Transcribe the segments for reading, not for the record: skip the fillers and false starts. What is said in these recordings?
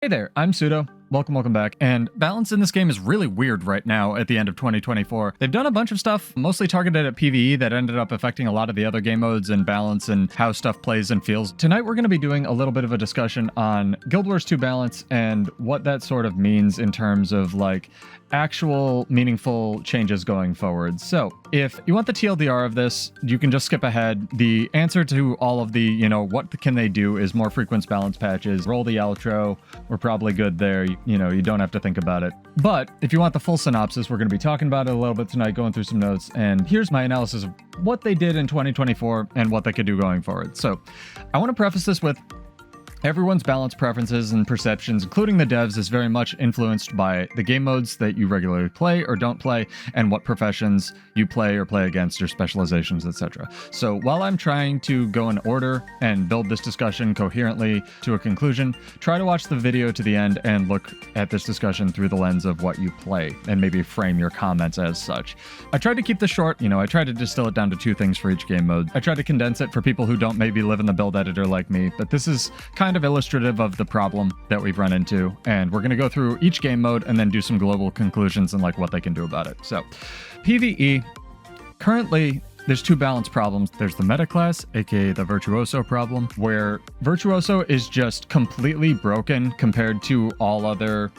Hey there, I'm Sudo. Welcome back. And balance in this game is really weird right now at the end of 2024. They've done a bunch of stuff, mostly targeted at PvE, that ended up affecting a lot of the other game modes and balance and how stuff plays and feels. Tonight we're going to be doing a little bit of a discussion on Guild Wars 2 balance and what that sort of means in terms of like actual meaningful changes going forward. So if you want the TLDR of this, you can just skip ahead. The answer to all of the, what can they do is more frequent balance patches. Roll the outro. We're probably good there. You don't have to think about it. But if you want the full synopsis, we're going to be talking about it a little bit tonight, going through some notes. And here's my analysis of what they did in 2024 and what they could do going forward. So I want to preface this with everyone's balance preferences and perceptions, including the devs, is very much influenced by the game modes that you regularly play or don't play, and what professions you play or play against, or specializations, etc. So while I'm trying to go in order and build this discussion coherently to a conclusion, try to watch the video to the end and look at this discussion through the lens of what you play, and maybe frame your comments as such. I tried to keep this short. I tried to distill it down to 2 things for each game mode. I tried to condense it for people who don't maybe live in the build editor like me, but this is kind of illustrative of the problem that we've run into, and we're going to go through each game mode and then do some global conclusions and like what they can do about it. So PvE, currently there's 2 balance problems. There's the meta class, aka the Virtuoso problem, where Virtuoso is just completely broken compared to all other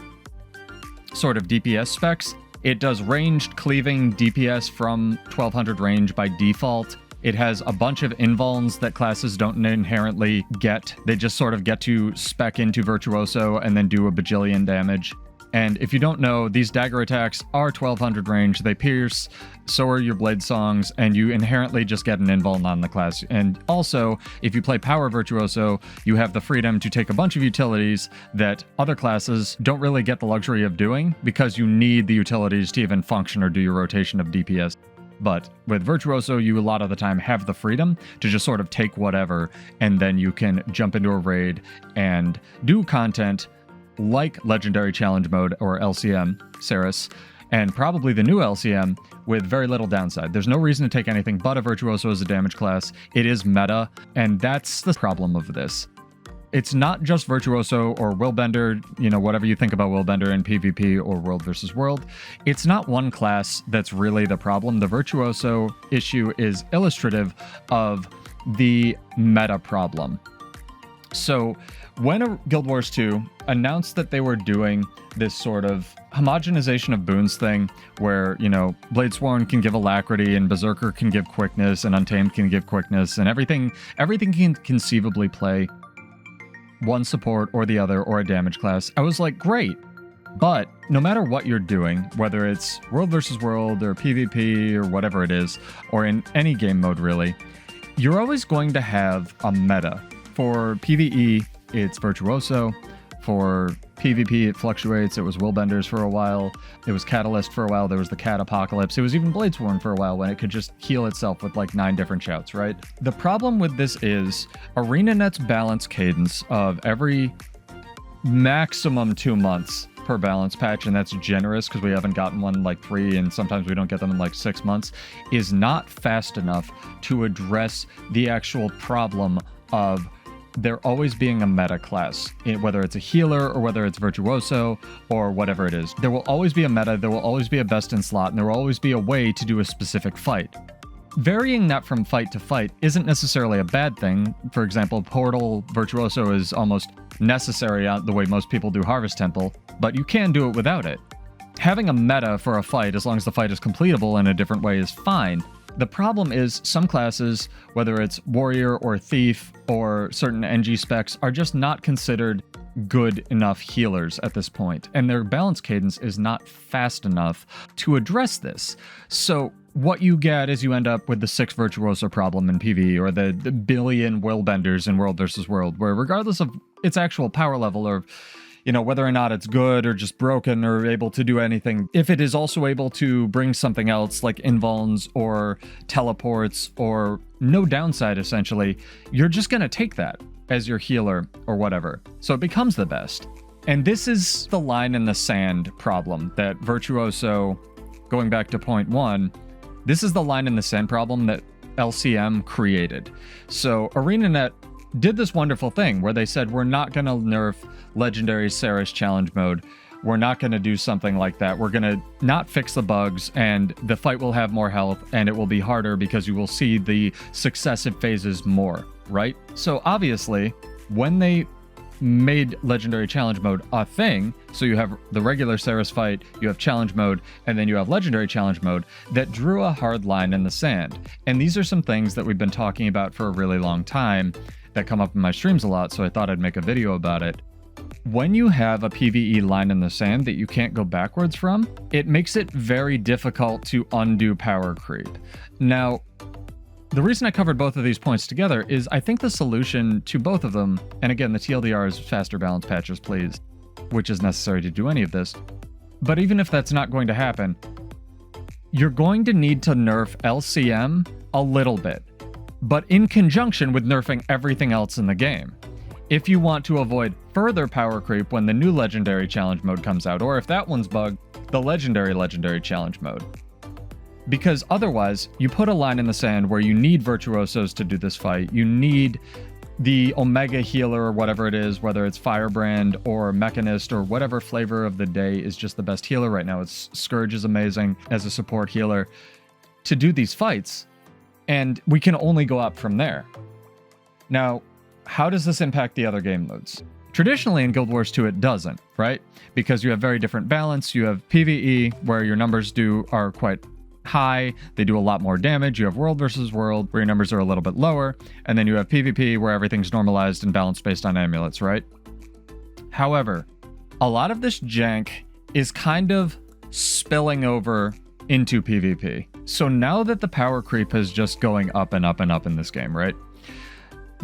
sort of DPS specs. It does ranged cleaving DPS from 1200 range by default. It has a bunch of invulns that classes don't inherently get. They just sort of get to spec into Virtuoso and then do a bajillion damage. And if you don't know, these dagger attacks are 1200 range. They pierce, so are your blade songs, and you inherently just get an invuln on the class. And also, if you play Power Virtuoso, you have the freedom to take a bunch of utilities that other classes don't really get the luxury of doing, because you need the utilities to even function or do your rotation of DPS. But with Virtuoso, you a lot of the time have the freedom to just sort of take whatever, and then you can jump into a raid and do content like Legendary Challenge Mode or LCM, Ceres, and probably the new LCM with very little downside. There's no reason to take anything but a Virtuoso as a damage class. It is meta, and that's the problem of this. It's not just Virtuoso or Willbender, whatever you think about Willbender in PvP or World versus World. It's not one class that's really the problem. The Virtuoso issue is illustrative of the meta problem. So when Guild Wars 2 announced that they were doing this sort of homogenization of boons thing, where, Bladesworn can give alacrity, and Berserker can give quickness, and Untamed can give quickness, and everything can conceivably play one support or the other or a damage class, I was like, great. But no matter what you're doing, whether it's World versus World or PvP or whatever it is, or in any game mode really, you're always going to have a meta. For PvE, it's Virtuoso. For PvP, it fluctuates. It was Willbenders for a while. It was Catalyst for a while. There was the Cat Apocalypse. It was even Bladesworn for a while when it could just heal itself with like 9 different shouts, right? The problem with this is ArenaNet's balance cadence of every maximum 2 months per balance patch, and that's generous because we haven't gotten one like 3, and sometimes we don't get them in like 6 months, is not fast enough to address the actual problem of there always being a meta class, whether it's a healer or whether it's Virtuoso or whatever it is. There will always be a meta, there will always be a best in slot, and there will always be a way to do a specific fight. Varying that from fight to fight isn't necessarily a bad thing. For example, Portal Virtuoso is almost necessary the way most people do Harvest Temple, but you can do it without it. Having a meta for a fight, as long as the fight is completable in a different way, is fine. The problem is some classes, whether it's Warrior or Thief or certain NG specs, are just not considered good enough healers at this point, and their balance cadence is not fast enough to address this. So what you get is you end up with the 6 Virtuoso problem in PvE, or the billion Willbenders in World versus World, where regardless of its actual power level or whether or not it's good or just broken or able to do anything, if it is also able to bring something else like invulns or teleports or no downside, essentially, you're just going to take that as your healer or whatever. So it becomes the best. And this is the line in the sand problem that Virtuoso, going back to point 1, this is the line in the sand problem that LCM created. So ArenaNet did this wonderful thing where they said, we're not going to nerf Legendary Ceres Challenge Mode. We're not going to do something like that. We're going to not fix the bugs, and the fight will have more health, and it will be harder because you will see the successive phases more, right? So obviously, when they made Legendary Challenge Mode a thing, so you have the regular Ceres fight, you have Challenge Mode, and then you have Legendary Challenge Mode, that drew a hard line in the sand. And these are some things that we've been talking about for a really long time that come up in my streams a lot, so I thought I'd make a video about it. When you have a PvE line in the sand that you can't go backwards from, it makes it very difficult to undo power creep. Now, the reason I covered both of these points together is I think the solution to both of them, and again, the TLDR is faster balance patches, please, which is necessary to do any of this. But even if that's not going to happen, you're going to need to nerf LCM a little bit, but in conjunction with nerfing everything else in the game. If you want to avoid further power creep when the new Legendary Challenge Mode comes out, or if that one's bugged, the Legendary Challenge Mode. Because otherwise, you put a line in the sand where you need Virtuosos to do this fight, you need the Omega Healer or whatever it is, whether it's Firebrand or Mechanist or whatever flavor of the day is just the best healer right now. It's Scourge is amazing as a support healer to do these fights, and we can only go up from there. Now, how does this impact the other game modes? Traditionally in Guild Wars 2 it doesn't, right? Because you have very different balance. You have PvE where your numbers are quite high, they do a lot more damage. You have World versus World where your numbers are a little bit lower, and then you have PvP where everything's normalized and balanced based on amulets, right? However, a lot of this jank is kind of spilling over into PvP. So now that the power creep is just going up and up and up in this game, right?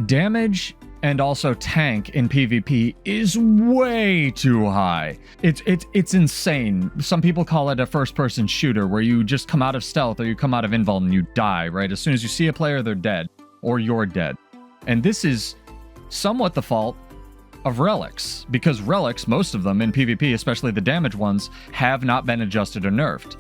Damage and also tank in PvP is way too high. It's insane. Some people call it a first-person shooter where you just come out of stealth or you come out of invul and you die, right? As soon as you see a player, they're dead, or you're dead. And this is somewhat the fault of relics, because relics, most of them in PvP, especially the damage ones, have not been adjusted or nerfed.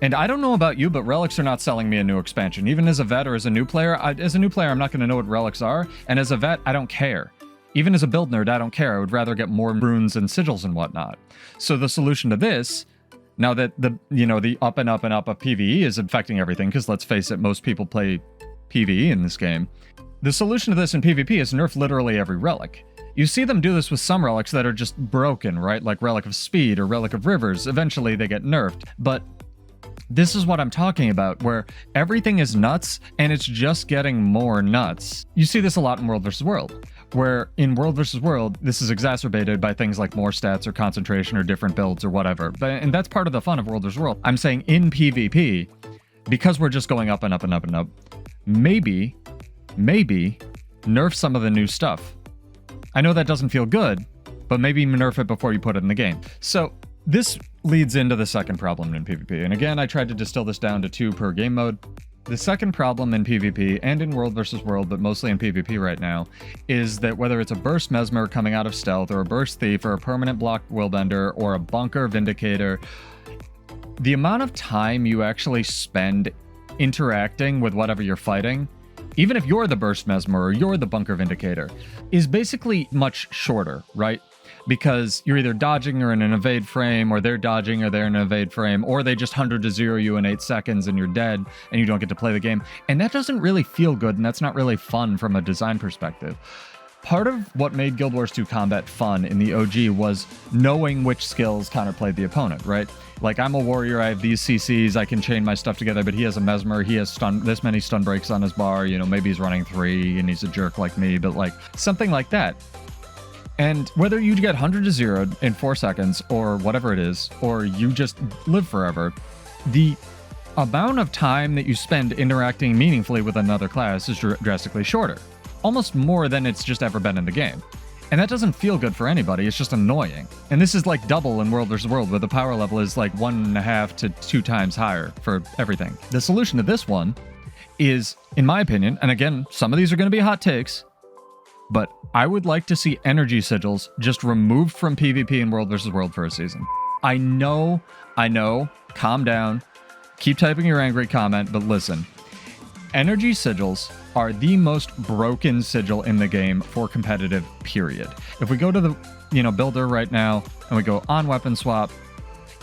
And I don't know about you, but relics are not selling me a new expansion. Even as a vet or as a new player, I'm not going to know what relics are. And as a vet, I don't care. Even as a build nerd, I don't care. I would rather get more runes and sigils and whatnot. So the solution to this, now that the up and up and up of PvE is affecting everything, because let's face it, most people play PvE in this game. The solution to this in PvP is nerf literally every relic. You see them do this with some relics that are just broken, right? Like Relic of Speed or Relic of Rivers. Eventually they get nerfed. But this is what I'm talking about, where everything is nuts and it's just getting more nuts. You see this a lot in World vs. World, where in World vs. World, this is exacerbated by things like more stats or concentration or different builds or whatever. And that's part of the fun of World vs. World. I'm saying in PvP, because we're just going up and up and up and up, maybe nerf some of the new stuff. I know that doesn't feel good, but maybe nerf it before you put it in the game. So this leads into the second problem in PvP. And again, I tried to distill this down to 2 per game mode. The second problem in PvP and in World vs. World, but mostly in PvP right now, is that whether it's a Burst Mesmer coming out of stealth, or a Burst Thief, or a Permanent Block Willbender, or a Bunker Vindicator, the amount of time you actually spend interacting with whatever you're fighting, even if you're the Burst Mesmer or you're the Bunker Vindicator, is basically much shorter, right? Because you're either dodging or in an evade frame, or they're dodging or they're in an evade frame, or they just 100 to 0 you in 8 seconds and you're dead and you don't get to play the game. And that doesn't really feel good, and that's not really fun from a design perspective. Part of what made Guild Wars 2 combat fun in the OG was knowing which skills counterplayed the opponent, right? Like, I'm a warrior, I have these CCs, I can chain my stuff together, but he has a Mesmer, he has this many stun breaks on his bar, maybe he's running 3 and he's a jerk like me, but like, something like that. And whether you get 100 to 0 in 4 seconds or whatever it is, or you just live forever, the amount of time that you spend interacting meaningfully with another class is drastically shorter. Almost more than it's just ever been in the game. And that doesn't feel good for anybody, it's just annoying. And this is like double in World vs. World, where the power level is like 1.5 to 2 times higher for everything. The solution to this one is, in my opinion, and again, some of these are going to be hot takes, but I would like to see energy sigils just removed from PvP in World vs. World for a season. I know, calm down, keep typing your angry comment, but listen. Energy sigils are the most broken sigil in the game for competitive, period. If we go to the, builder right now and we go on weapon swap,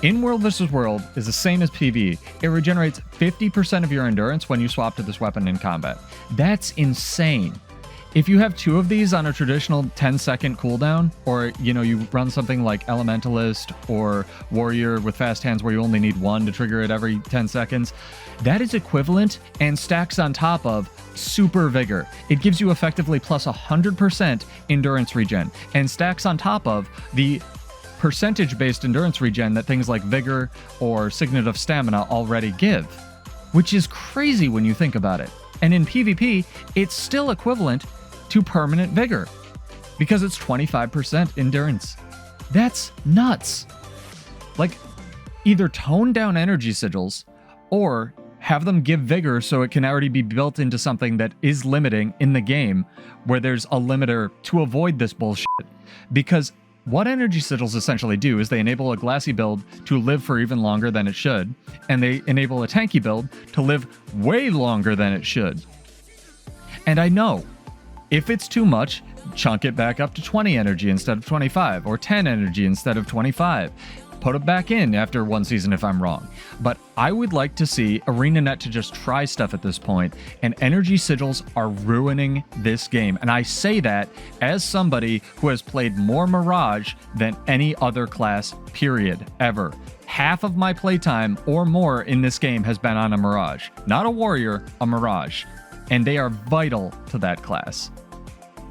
in World vs. World is the same as PvE. It regenerates 50% of your endurance when you swap to this weapon in combat. That's insane. If you have 2 of these on a traditional 10-second cooldown, or, you run something like Elementalist or Warrior with fast hands where you only need 1 to trigger it every 10 seconds, that is equivalent and stacks on top of Super Vigor. It gives you effectively plus 100% endurance regen, and stacks on top of the percentage-based endurance regen that things like Vigor or Signet of Stamina already give, which is crazy when you think about it. And in PvP, it's still equivalent to permanent Vigor because it's 25% endurance. That's nuts. Like, either tone down energy sigils or have them give Vigor so it can already be built into something that is limiting in the game where there's a limiter to avoid this bullshit. Because what energy sigils essentially do is they enable a glassy build to live for even longer than it should, and they enable a tanky build to live way longer than it should. And I know, if it's too much, chunk it back up to 20 energy instead of 25, or 10 energy instead of 25. Put it back in after 1 season if I'm wrong. But I would like to see ArenaNet to just try stuff at this point, and energy sigils are ruining this game. And I say that as somebody who has played more Mirage than any other class, period, ever. Half of my playtime or more in this game has been on a Mirage. Not a Warrior, a Mirage. And they are vital to that class.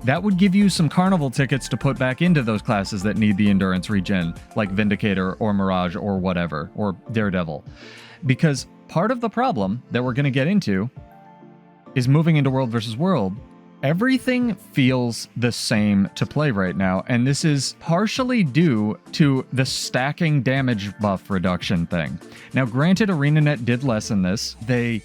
That would give you some Carnival tickets to put back into those classes that need the endurance regen, like Vindicator or Mirage or whatever, or Daredevil. Because part of the problem that we're going to get into is moving into World vs. World. Everything feels the same to play right now, and this is partially due to the stacking damage buff reduction thing. Now, granted, ArenaNet did lessen this. They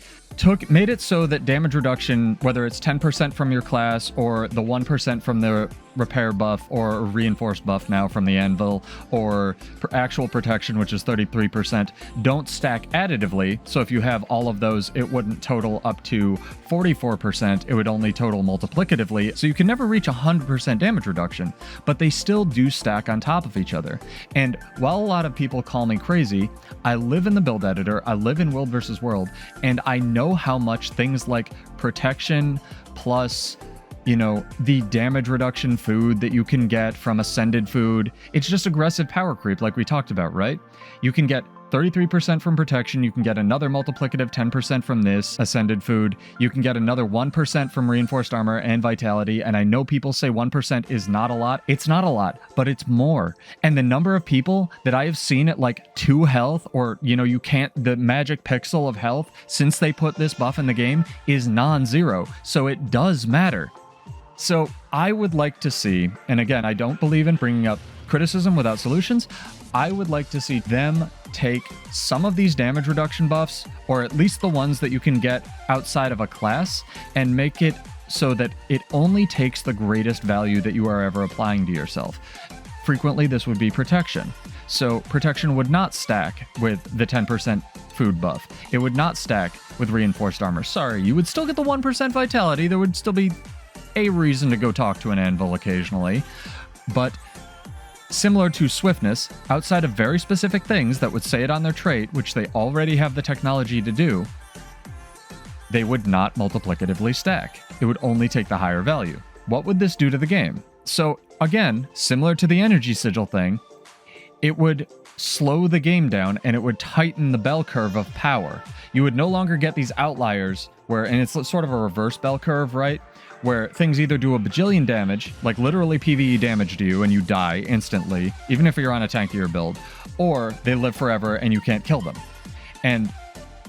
made it so that damage reduction, whether it's 10% from your class or the 1% from the repair buff or reinforced buff now from the anvil or actual protection, which is 33%, don't stack additively. So if you have all of those, it wouldn't total up to 44%. It would only total multiplicatively. So you can never reach 100% damage reduction, but they still do stack on top of each other. And while a lot of people call me crazy, I live in the build editor, I live in World vs. World, and I know how much things like protection plus the damage reduction food that you can get from Ascended food. It's just aggressive power creep like we talked about, right? You can get 33% from protection, you can get another multiplicative 10% from this Ascended food, you can get another 1% from reinforced armor and vitality, and I know people say 1% is not a lot. It's not a lot, but it's more. And the number of people that I have seen at like 2 health, or the magic pixel of health since they put this buff in the game is non-zero, so it does matter. So I would like to see, and again, I don't believe in bringing up criticism without solutions, I would like to see them take some of these damage reduction buffs, or at least the ones that you can get outside of a class, and make it so that it only takes the greatest value that you are ever applying to yourself. Frequently, this would be protection. So protection would not stack with the 10% food buff. It would not stack with reinforced armor. Sorry, you would still get the 1% vitality. There would still be a reason to go talk to an anvil occasionally, but similar to swiftness, outside of very specific things that would say it on their trait, which they already have the technology to do, they would not multiplicatively stack. It would only take the higher value. What would this do to the game? So again, similar to the energy sigil thing, it would slow the game down and it would tighten the bell curve of power. You would no longer get these outliers where, and it's sort of a reverse bell curve, right? Where things either do a bajillion damage, like literally PvE damage to you and you die instantly, even if you're on a tankier build, or they live forever and you can't kill them. And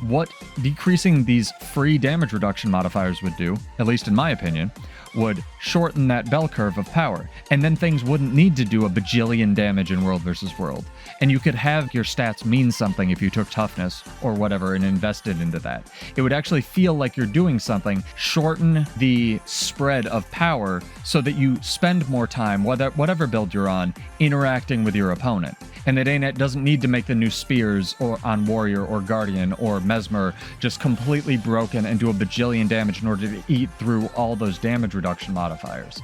what decreasing these free damage reduction modifiers would do, at least in my opinion, would shorten that bell curve of power, and then things wouldn't need to do a bajillion damage in World vs. World. And you could have your stats mean something if you took toughness or whatever and invested into that. It would actually feel like you're doing something, shorten the spread of power so that you spend more time, whatever build you're on, interacting with your opponent. and that ANET doesn't need to make the new spears or on Warrior or Guardian or Mesmer just completely broken and do a bajillion damage in order to eat through all those damage reduction modifiers.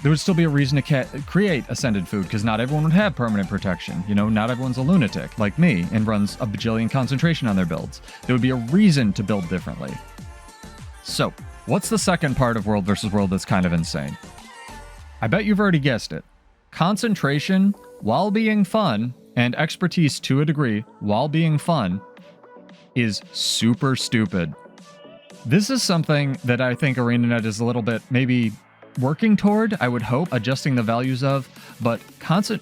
There would still be a reason to create Ascended Food, because not everyone would have permanent protection. You know, not everyone's a lunatic like me and runs a bajillion concentration on their builds. There would be a reason to build differently. So, what's the second part of World vs. World that's kind of insane? I bet you've already guessed it. Concentration, while being fun, and expertise to a degree, while being fun, is super stupid. This is something that I think ArenaNet is a little bit maybe working toward, I would hope, adjusting the values of, but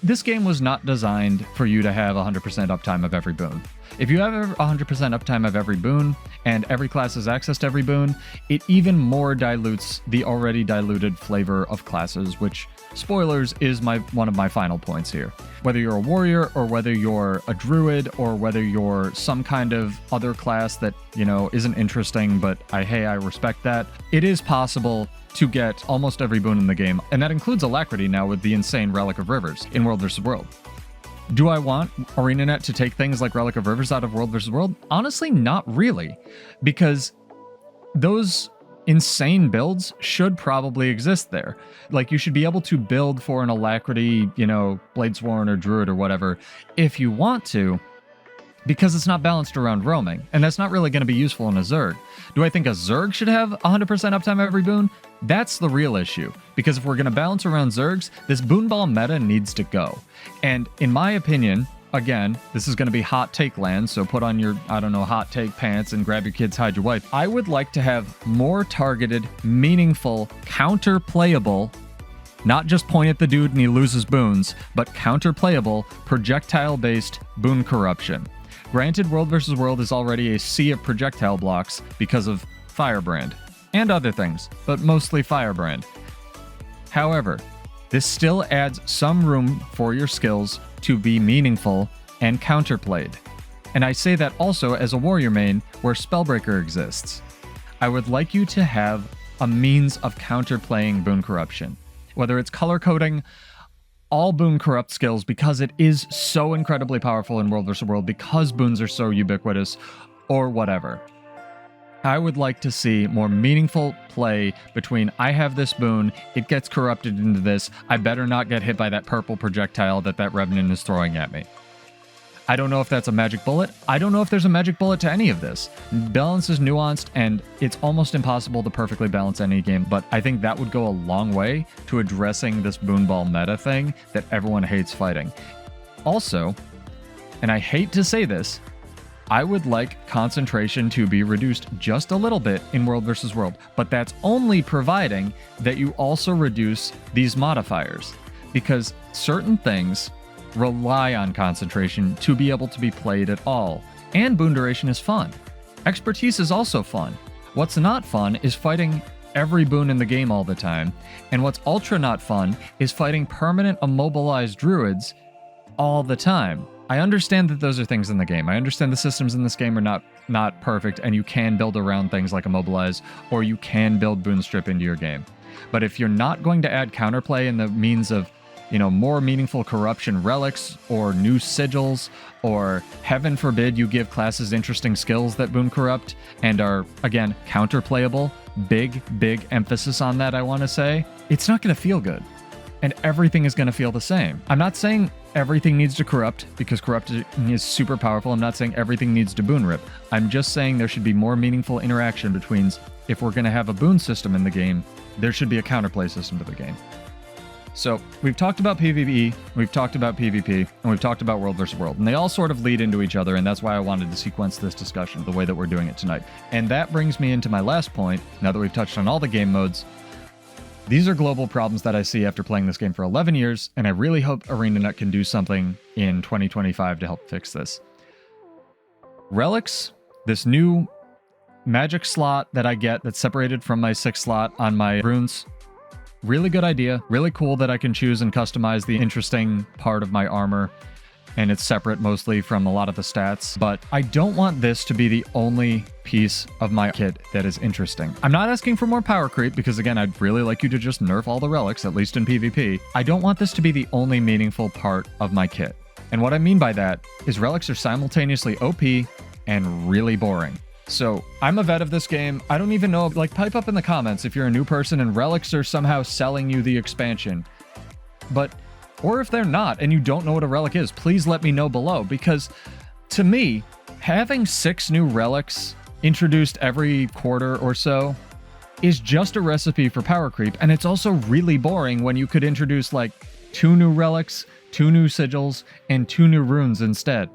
this game was not designed for you to have 100% uptime of every boon. If you have 100% uptime of every boon, and every class has access to every boon, it even more dilutes the already diluted flavor of classes, which, spoilers, is one of my final points here. Whether you're a warrior, or whether you're a druid, or whether you're some kind of other class that, you know, isn't interesting, but I respect that, it is possible to get almost every boon in the game, and that includes Alacrity now with the insane Relic of Rivers in World vs. World. Do I want ArenaNet to take things like Relic of Rivers out of World vs. World? Honestly, not really, because those insane builds should probably exist there. Like, you should be able to build for an Alacrity, you know, Bladesworn or Druid or whatever, if you want to, because it's not balanced around roaming, and that's not really going to be useful in a Zerg. Do I think a Zerg should have 100% uptime every boon? That's the real issue, because if we're going to balance around Zergs, this boon ball meta needs to go. And in my opinion, again, this is going to be hot take land, so put on your, I don't know, hot take pants and grab your kids, hide your wife. I would like to have more targeted, meaningful, counter-playable, not just point at the dude and he loses boons, but counter-playable, projectile-based boon corruption. Granted, World vs. World is already a sea of projectile blocks because of Firebrand, and other things, but mostly Firebrand. However, this still adds some room for your skills to be meaningful and counterplayed. And I say that also as a warrior main where Spellbreaker exists. I would like you to have a means of counterplaying boon corruption. Whether it's color coding all boon corrupt skills because it is so incredibly powerful in World vs. World, because boons are so ubiquitous, or whatever. I would like to see more meaningful play between, I have this boon, it gets corrupted into this, I better not get hit by that purple projectile that Revenant is throwing at me. I don't know if that's a magic bullet. I don't know if there's a magic bullet to any of this. Balance is nuanced, and it's almost impossible to perfectly balance any game, but I think that would go a long way to addressing this boon ball meta thing that everyone hates fighting. Also, and I hate to say this, I would like concentration to be reduced just a little bit in World vs. World, but that's only providing that you also reduce these modifiers, because certain things rely on concentration to be able to be played at all, and boon duration is fun. Expertise is also fun. What's not fun is fighting every boon in the game all the time, and what's ultra not fun is fighting permanent immobilized druids all the time. I understand that those are things in the game. I understand the systems in this game are not perfect, and you can build around things like immobilize, or you can build boon strip into your game. But if you're not going to add counterplay in the means of, you know, more meaningful corruption relics, or new sigils, or heaven forbid you give classes interesting skills that boon corrupt and are, again, counterplayable, big emphasis on that, I want to say, it's not going to feel good. And everything is going to feel the same. I'm not saying everything needs to corrupt, because corrupting is super powerful. I'm not saying everything needs to boon rip. I'm just saying there should be more meaningful interaction between, if we're going to have a boon system in the game, there should be a counterplay system to the game. So, we've talked about PvE, we've talked about PvP, and we've talked about World vs. World, and they all sort of lead into each other, and that's why I wanted to sequence this discussion the way that we're doing it tonight. And that brings me into my last point, now that we've touched on all the game modes. These are global problems that I see after playing this game for 11 years, and I really hope ArenaNet can do something in 2025 to help fix this. Relics, this new magic slot that I get that's separated from my 6th slot on my runes, really good idea, really cool that I can choose and customize the interesting part of my armor, and it's separate mostly from a lot of the stats, but I don't want this to be the only piece of my kit that is interesting. I'm not asking for more power creep, because again, I'd really like you to just nerf all the relics, at least in PvP. I don't want this to be the only meaningful part of my kit. And what I mean by that is relics are simultaneously OP and really boring. So I'm a vet of this game. I don't even know, like, pipe up in the comments if you're a new person and relics are somehow selling you the expansion. Or if they're not and you don't know what a relic is, please let me know below, because to me, having 6 new relics introduced every quarter or so is just a recipe for power creep, and it's also really boring when you could introduce like 2 new relics, 2 new sigils, and 2 new runes instead.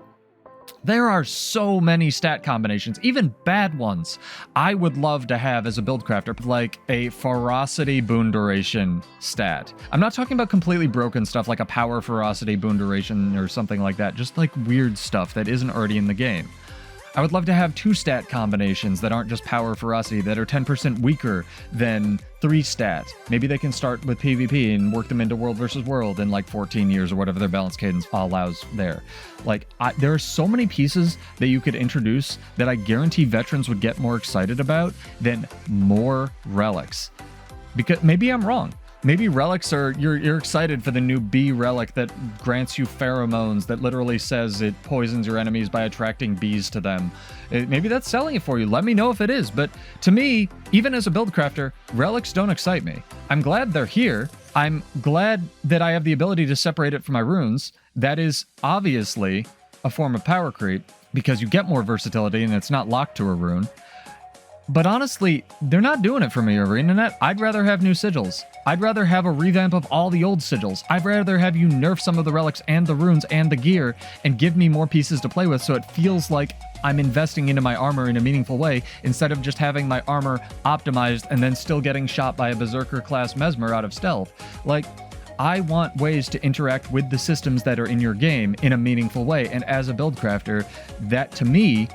There are so many stat combinations, even bad ones, I would love to have as a build crafter, like a ferocity boon duration stat. I'm not talking about completely broken stuff like a power ferocity boon duration or something like that, just like weird stuff that isn't already in the game. I would love to have 2 stat combinations that aren't just power ferocity, that are 10% weaker than 3 stat. Maybe they can start with PvP and work them into world versus world in like 14 years or whatever their balance cadence allows there. Like, there are so many pieces that you could introduce that I guarantee veterans would get more excited about than more relics. Because maybe I'm wrong. Maybe relics are, you're excited for the new bee relic that grants you pheromones that literally says it poisons your enemies by attracting bees to them. Maybe that's selling it for you. Let me know if it is. But to me, even as a build crafter, relics don't excite me. I'm glad they're here. I'm glad that I have the ability to separate it from my runes. That is obviously a form of power creep because you get more versatility and it's not locked to a rune. But honestly, they're not doing it for me over internet. I'd rather have new sigils. I'd rather have a revamp of all the old sigils. I'd rather have you nerf some of the relics and the runes and the gear and give me more pieces to play with so it feels like I'm investing into my armor in a meaningful way instead of just having my armor optimized and then still getting shot by a Berserker class Mesmer out of stealth. Like, I want ways to interact with the systems that are in your game in a meaningful way, and as a build crafter, that to me,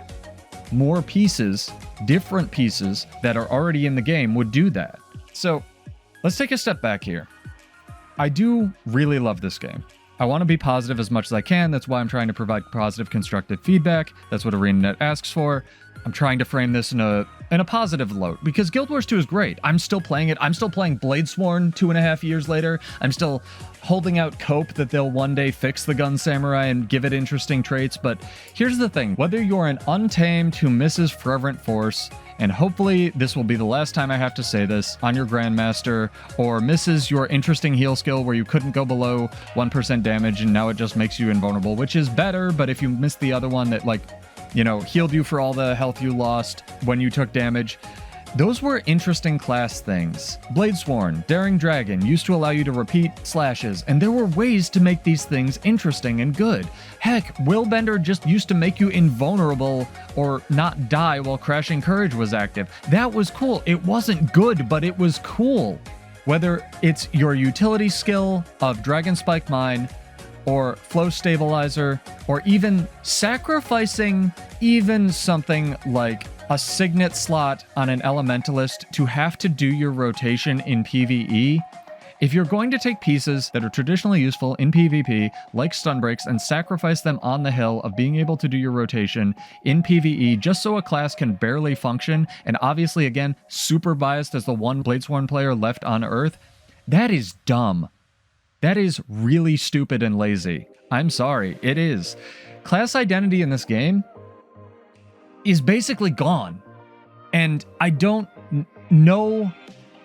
more pieces, different pieces that are already in the game would do that. So let's take a step back here. I do really love this game. I want to be positive as much as I can. That's why I'm trying to provide positive, constructive feedback. That's what ArenaNet asks for. I'm trying to frame this in a positive note because Guild Wars 2 is great. I'm still playing it. I'm still playing Bladesworn 2.5 years later. I'm still holding out hope that they'll one day fix the Gun Samurai and give it interesting traits. But here's the thing. Whether you're an Untamed who misses Fervent Force, and hopefully this will be the last time I have to say this, on your Grandmaster, or misses your interesting heal skill where you couldn't go below 1% damage and now it just makes you invulnerable, which is better, but if you missed the other one that, like, you know, healed you for all the health you lost when you took damage. Those were interesting class things. Bladesworn, Daring Dragon used to allow you to repeat slashes, and there were ways to make these things interesting and good. Heck, Willbender just used to make you invulnerable or not die while Crashing Courage was active. That was cool. It wasn't good, but it was cool. Whether it's your utility skill of Dragon Spike Mine, or Flow Stabilizer, or even sacrificing even something like a Signet slot on an Elementalist to have to do your rotation in PvE. If you're going to take pieces that are traditionally useful in PvP, like stun breaks, and sacrifice them on the hill of being able to do your rotation in PvE just so a class can barely function, and obviously, again, super biased as the one Bladesworn player left on Earth, that is dumb. That is really stupid and lazy. I'm sorry, it is. Class identity in this game is basically gone. And I don't know...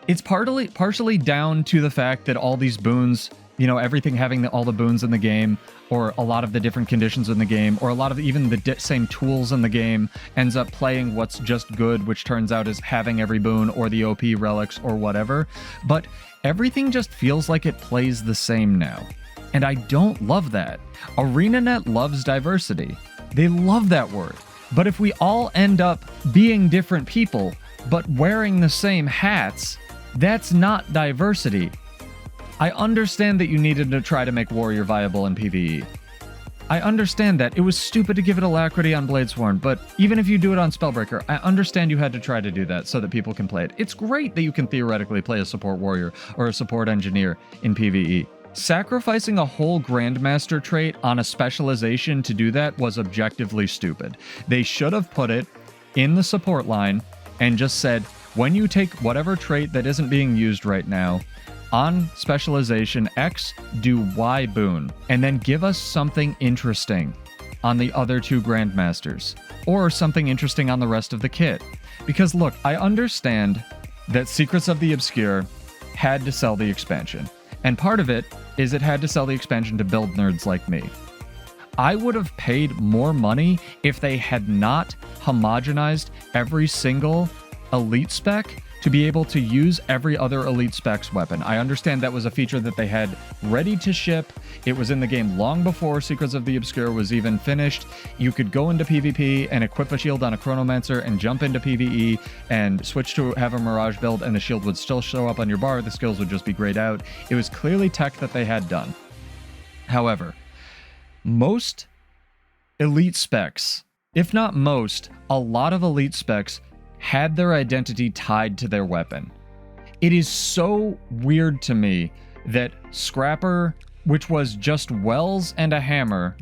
It's partially down to the fact that all these boons, you know, everything having all the boons in the game, or a lot of the different conditions in the game, or a lot of even the same tools in the game ends up playing what's just good, which turns out is having every boon or the OP relics or whatever. But everything just feels like it plays the same now. And I don't love that. ArenaNet loves diversity. They love that word. But if we all end up being different people, but wearing the same hats, that's not diversity. I understand that you needed to try to make Warrior viable in PvE. I understand that. It was stupid to give it Alacrity on Bladesworn, but even if you do it on Spellbreaker, I understand you had to try to do that so that people can play it. It's great that you can theoretically play a support warrior or a support engineer in PvE. Sacrificing a whole Grandmaster trait on a specialization to do that was objectively stupid. They should have put it in the support line and just said, when you take whatever trait that isn't being used right now, on specialization X, do Y boon, and then give us something interesting on the other two Grandmasters, or something interesting on the rest of the kit. Because look, I understand that Secrets of the Obscure had to sell the expansion, and part of it is it had to sell the expansion to build nerds like me. I would have paid more money if they had not homogenized every single elite spec to be able to use every other elite spec's weapon. I understand that was a feature that they had ready to ship. It was in the game long before Secrets of the Obscure was even finished. You could go into PvP and equip a shield on a Chronomancer and jump into PvE and switch to have a Mirage build, and the shield would still show up on your bar. The skills would just be grayed out. It was clearly tech that they had done. However, most elite specs, if not most, a lot of elite specs had their identity tied to their weapon. It is so weird to me that Scrapper, which was just wells and a hammer,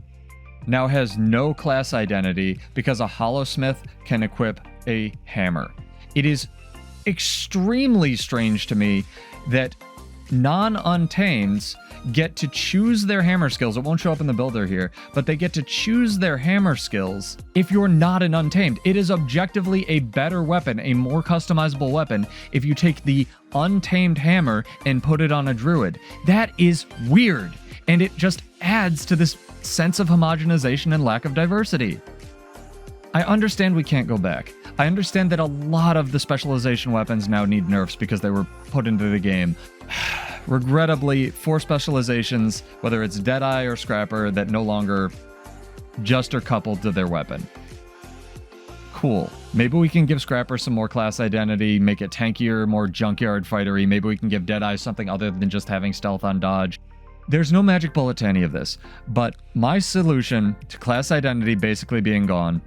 now has no class identity because a Hollowsmith can equip a hammer. It is extremely strange to me that non-untames get to choose their hammer skills. It won't show up in the builder here, but they get to choose their hammer skills if you're not an untamed. It is objectively a better weapon, a more customizable weapon, if you take the untamed hammer and put it on a druid. That is weird, and it just adds to this sense of homogenization and lack of diversity. I understand we can't go back. I understand that a lot of the specialization weapons now need nerfs because they were put into the game. Regrettably, for specializations, whether it's Deadeye or Scrapper, that no longer just are coupled to their weapon. Cool. Maybe we can give Scrapper some more class identity, make it tankier, more junkyard fightery. Maybe we can give Deadeye something other than just having stealth on dodge. There's no magic bullet to any of this, but my solution to class identity basically being gone,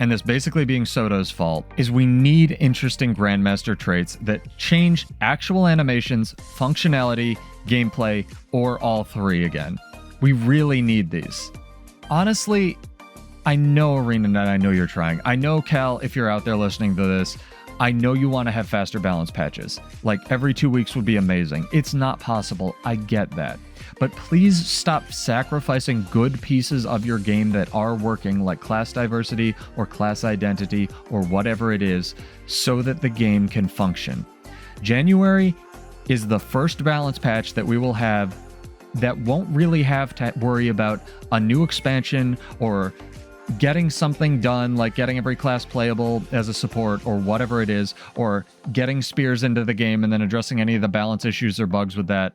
and this basically being Soto's fault, is we need interesting Grandmaster traits that change actual animations, functionality, gameplay, or all three again. We really need these. Honestly, I know ArenaNet, I know you're trying. I know, Cal, if you're out there listening to this, I know you want to have faster balance patches. Like, every 2 weeks would be amazing. It's not possible. I get that. But please stop sacrificing good pieces of your game that are working, like class diversity or class identity or whatever it is, so that the game can function. January is the first balance patch that we will have that won't really have to worry about a new expansion or getting something done, like getting every class playable as a support or whatever it is, or getting spears into the game and then addressing any of the balance issues or bugs with that.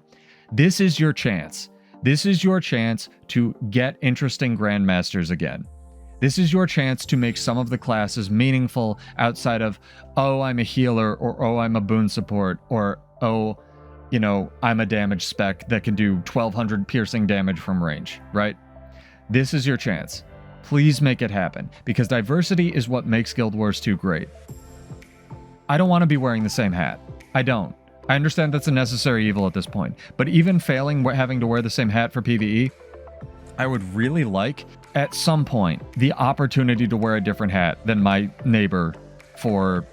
This is your chance. This is your chance to get interesting Grandmasters again. This is your chance to make some of the classes meaningful outside of, oh, I'm a healer, or oh, I'm a boon support, or oh, you know, I'm a damage spec that can do 1200 piercing damage from range, right? This is your chance. Please make it happen, because diversity is what makes Guild Wars 2 great. I don't want to be wearing the same hat. I don't. I understand that's a necessary evil at this point, but even failing having to wear the same hat for PvE, I would really like, at some point, the opportunity to wear a different hat than my neighbor for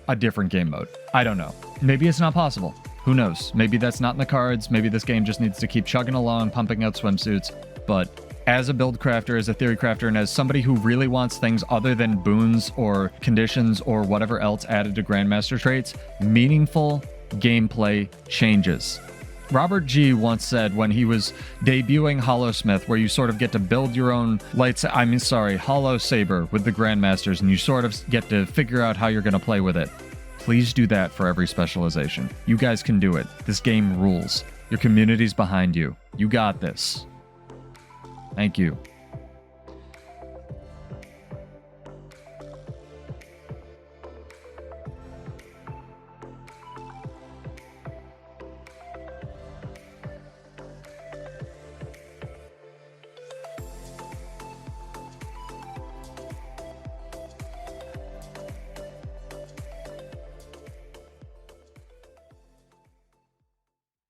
a different game mode. I don't know. Maybe it's not possible. Who knows? Maybe that's not in the cards. Maybe this game just needs to keep chugging along, pumping out swimsuits. But as a build crafter, as a theory crafter, and as somebody who really wants things other than boons or conditions or whatever else added to Grandmaster traits, meaningful gameplay changes. Robert G once said when he was debuting Hollowsmith, where you sort of get to build your own Hollow Saber with the Grandmasters, and you sort of get to figure out how you're going to play with it. Please do that for every specialization. You guys can do it. This game rules. Your community's behind you. You got this. Thank you.